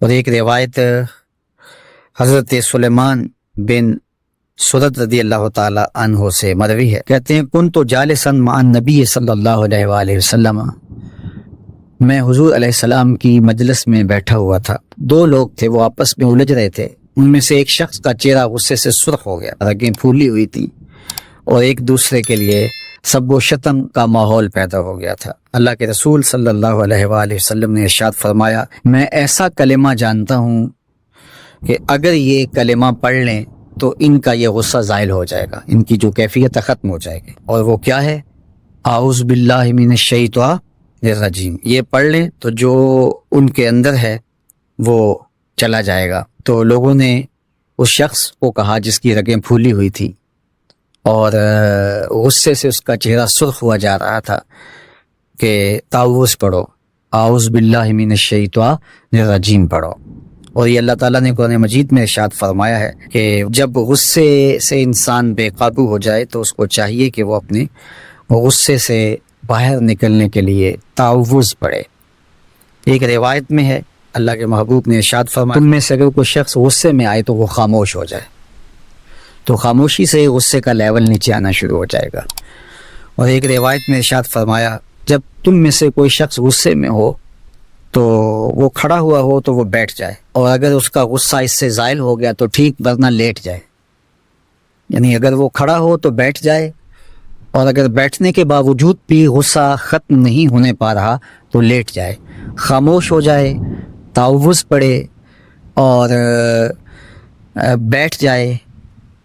اور ایک روایت حضرت سلیمان بن سرد رضی اللہ تعالی عنہ سے مروی ہے، کہتے ہیں کنت جالسا مع النبی صلی اللہ علیہ وآلہ وسلم، میں حضور علیہ السلام کی مجلس میں بیٹھا ہوا تھا، دو لوگ تھے، وہ آپس میں الجھ رہے تھے، ان میں سے ایک شخص کا چہرہ غصے سے سرخ ہو گیا، رگیں پھولی ہوئی تھیں، اور ایک دوسرے کے لیے سب و شتم کا ماحول پیدا ہو گیا تھا۔ اللہ کے رسول صلی اللہ علیہ وآلہ وسلم نے ارشاد فرمایا، میں ایسا کلمہ جانتا ہوں کہ اگر یہ کلمہ پڑھ لیں تو ان کا یہ غصہ زائل ہو جائے گا، ان کی جو کیفیت ختم ہو جائے گی، اور وہ کیا ہے؟ اعوذ باللہ من الشیطان الرجیم، یہ پڑھ لیں تو جو ان کے اندر ہے وہ چلا جائے گا۔ تو لوگوں نے اس شخص کو کہا جس کی رگیں پھولی ہوئی تھی اور غصے سے اس کا چہرہ سرخ ہوا جا رہا تھا کہ تعوذ پڑھو، اعوذ باللہ من الشیطان الرجیم پڑھو۔ اور یہ اللہ تعالیٰ نے قرآن مجید میں ارشاد فرمایا ہے کہ جب غصے سے انسان بے قابو ہو جائے تو اس کو چاہیے کہ وہ اپنے غصے سے باہر نکلنے کے لیے تعوذ پڑھے۔ ایک روایت میں ہے اللہ کے محبوب نے ارشاد فرمایا، تم میں سے اگر کوئی شخص غصے میں آئے تو وہ خاموش ہو جائے، تو خاموشی سے غصے کا لیول نیچے آنا شروع ہو جائے گا۔ اور ایک روایت میں ارشاد فرمایا، جب تم میں سے کوئی شخص غصے میں ہو تو وہ کھڑا ہوا ہو تو وہ بیٹھ جائے، اور اگر اس کا غصہ اس سے زائل ہو گیا تو ٹھیک، ورنہ لیٹ جائے۔ یعنی اگر وہ کھڑا ہو تو بیٹھ جائے، اور اگر بیٹھنے کے باوجود بھی غصہ ختم نہیں ہونے پا رہا تو لیٹ جائے، خاموش ہو جائے، تعوذ پڑھے اور بیٹھ جائے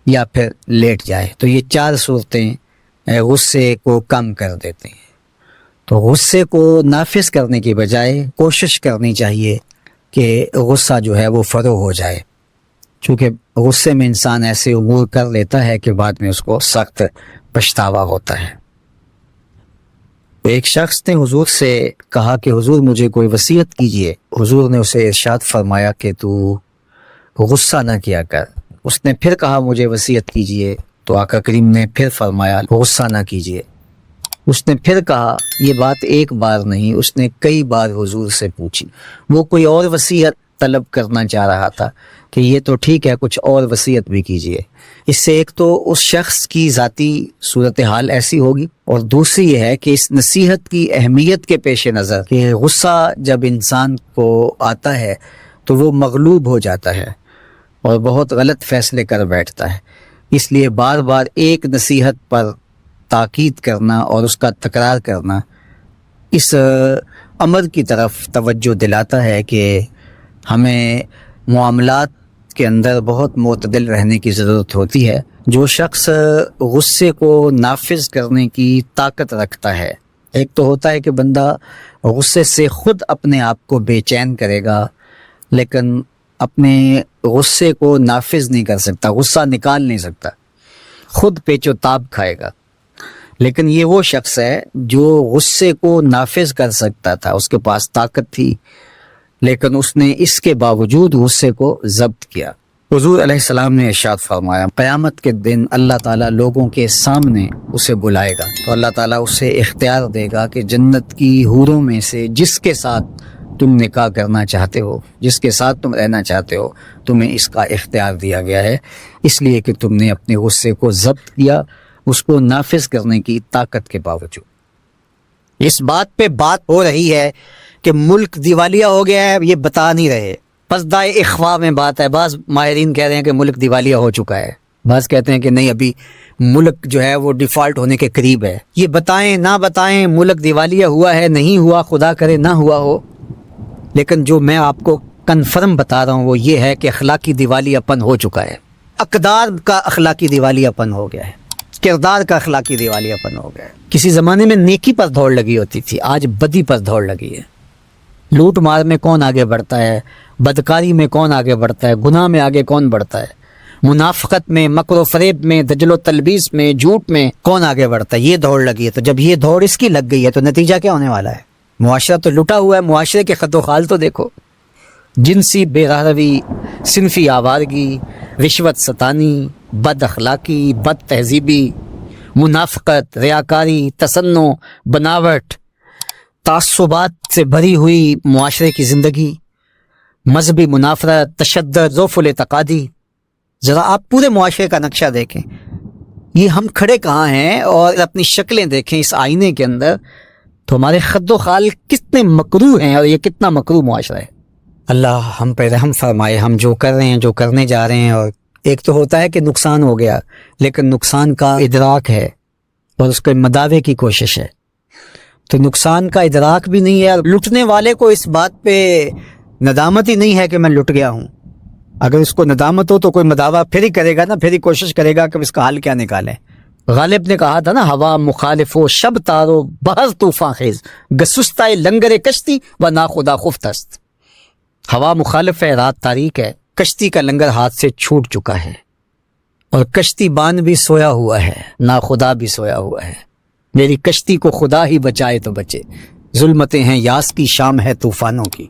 یا پھر لیٹ جائے۔ تو یہ چار صورتیں غصے کو کم کر دیتے ہیں۔ تو غصے کو نافذ کرنے کی بجائے کوشش کرنی چاہیے کہ غصہ جو ہے وہ فروغ ہو جائے، چونکہ غصے میں انسان ایسے امور کر لیتا ہے کہ بعد میں اس کو سخت پچھتاوا ہوتا ہے۔ ایک شخص نے حضور سے کہا کہ حضور مجھے کوئی وصیت کیجئے۔ حضور نے اسے ارشاد فرمایا کہ تو غصہ نہ کیا کر۔ اس نے پھر کہا مجھے وصیت کیجئے، تو آقا کریم نے پھر فرمایا غصہ نہ کیجئے۔ اس نے پھر کہا، یہ بات ایک بار نہیں، اس نے کئی بار حضور سے پوچھی۔ وہ کوئی اور وصیت طلب کرنا چاہ رہا تھا کہ یہ تو ٹھیک ہے، کچھ اور وصیت بھی کیجئے۔ اس سے ایک تو اس شخص کی ذاتی صورتحال ایسی ہوگی، اور دوسری یہ ہے کہ اس نصیحت کی اہمیت کے پیش نظر کہ غصہ جب انسان کو آتا ہے تو وہ مغلوب ہو جاتا ہے اور بہت غلط فیصلے کر بیٹھتا ہے، اس لیے بار بار ایک نصیحت پر تاکید کرنا اور اس کا تکرار کرنا اس امر کی طرف توجہ دلاتا ہے کہ ہمیں معاملات کے اندر بہت معتدل رہنے کی ضرورت ہوتی ہے۔ جو شخص غصے کو نافذ کرنے کی طاقت رکھتا ہے، ایک تو ہوتا ہے کہ بندہ غصے سے خود اپنے آپ کو بے چین کرے گا، لیکن اپنے غصے کو نافذ نہیں کر سکتا، غصہ نکال نہیں سکتا، خود پیچ و تاب کھائے گا۔ لیکن یہ وہ شخص ہے جو غصے کو نافذ کر سکتا تھا، اس کے پاس طاقت تھی، لیکن اس نے اس کے باوجود غصے کو ضبط کیا۔ حضور علیہ السلام نے ارشاد فرمایا، قیامت کے دن اللہ تعالیٰ لوگوں کے سامنے اسے بلائے گا، تو اللہ تعالیٰ اسے اختیار دے گا کہ جنت کی حوروں میں سے جس کے ساتھ تم نکاح کرنا چاہتے ہو، جس کے ساتھ تم رہنا چاہتے ہو، تمہیں اس کا اختیار دیا گیا ہے، اس لیے کہ تم نے اپنے غصے کو ضبط کیا، اس کو نافذ کرنے کی طاقت کے باوجود۔ اس بات پہ بات ہو رہی ہے کہ ملک دیوالیہ ہو گیا ہے، یہ بتا نہیں رہے، پردہ اخفاء میں بات ہے۔ بعض ماہرین کہہ رہے ہیں کہ ملک دیوالیہ ہو چکا ہے، بعض کہتے ہیں کہ نہیں، ابھی ملک جو ہے وہ ڈیفالٹ ہونے کے قریب ہے۔ یہ بتائیں نہ بتائیں، ملک دیوالیہ ہوا ہے نہیں ہوا، خدا کرے نہ ہوا ہو، لیکن جو میں آپ کو کنفرم بتا رہا ہوں وہ یہ ہے کہ اخلاقی دیوالیہ پن ہو چکا ہے، اقدار کا اخلاقی دیوالیہ پن ہو گیا ہے، کردار کا اخلاقی دیوالیہ پن ہو گیا ہے۔ کسی زمانے میں نیکی پر دوڑ لگی ہوتی تھی، آج بدی پر دوڑ لگی ہے۔ لوٹ مار میں کون آگے بڑھتا ہے، بدکاری میں کون آگے بڑھتا ہے، گناہ میں آگے کون بڑھتا ہے، منافقت میں، مکر و فریب میں، دجل و تلبیس میں، جھوٹ میں کون آگے بڑھتا ہے، یہ دوڑ لگی ہے۔ تو جب یہ دوڑ اس کی لگ گئی ہے تو نتیجہ کیا ہونے والا ہے؟ معاشرہ تو لٹا ہوا ہے، معاشرے کے خط و خال تو دیکھو، جنسی بے روی، صنفی آوارگی، رشوت ستانی، بد اخلاقی، بد تہذیبی، منافقت، ریاکاری، تصنع، بناوٹ، تعصبات سے بھری ہوئی معاشرے کی زندگی، مذہبی منافرت، تشدد، ضعف الاعتقادی. ذرا آپ پورے معاشرے کا نقشہ دیکھیں، یہ ہم کھڑے کہاں ہیں اور اپنی شکلیں دیکھیں اس آئینے کے اندر تو ہمارے خد و خال کتنے مکروہ ہیں اور یہ کتنا مکروہ معاشرہ ہے. اللہ ہم پہ رحم فرمائے. ہم جو کر رہے ہیں، جو کرنے جا رہے ہیں، اور ایک تو ہوتا ہے کہ نقصان ہو گیا، لیکن نقصان کا ادراک ہے اور اس کے مداوے کی کوشش ہے. تو نقصان کا ادراک بھی نہیں ہے، اور لٹنے والے کو اس بات پہ ندامت ہی نہیں ہے کہ میں لٹ گیا ہوں. اگر اس کو ندامت ہو تو کوئی مداوع پھر ہی کرے گا نا، پھر ہی کوشش کرے گا کہ اس کا حل کیا نکالیں. غالب نے کہا تھا نا، ہوا مخالف و شب تارو بہر طوفان خیز، گسستہ لنگر کشتی و ناخدا خفتست. ہوا مخالف ہے، رات تاریک ہے، کشتی کا لنگر ہاتھ سے چھوٹ چکا ہے، اور کشتی بان بھی سویا ہوا ہے، ناخدا بھی سویا ہوا ہے. میری کشتی کو خدا ہی بچائے تو بچے، ظلمتیں ہیں یاس کی، شام ہے طوفانوں کی.